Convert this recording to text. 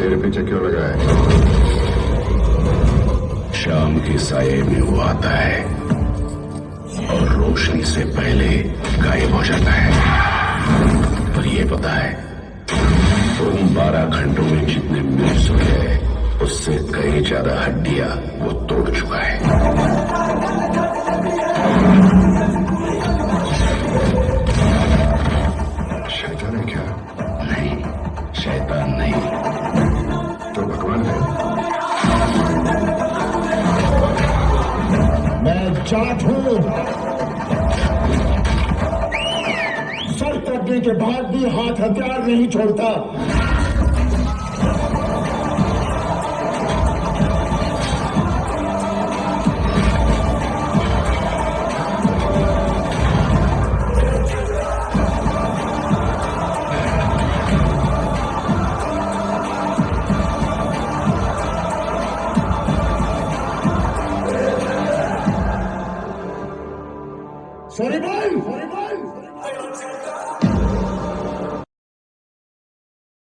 मेरे पीछे क्यों लगा है? शाम के साये में वो आता है और रोशनी से पहले गायब हो जाता है। पर ये पता है, तुम 12 घंटों में जितने मिल सोए उससे कई ज्यादा हड्डियां वो तोड़ चुका है। शैतान है क्या? नहीं, शैतान नहीं। तो भगवान है। मैं जाट हूं। सर कटने के बाद भी हाथ हथियार नहीं छोड़ता। सॉरी भाई, सॉरी भाई।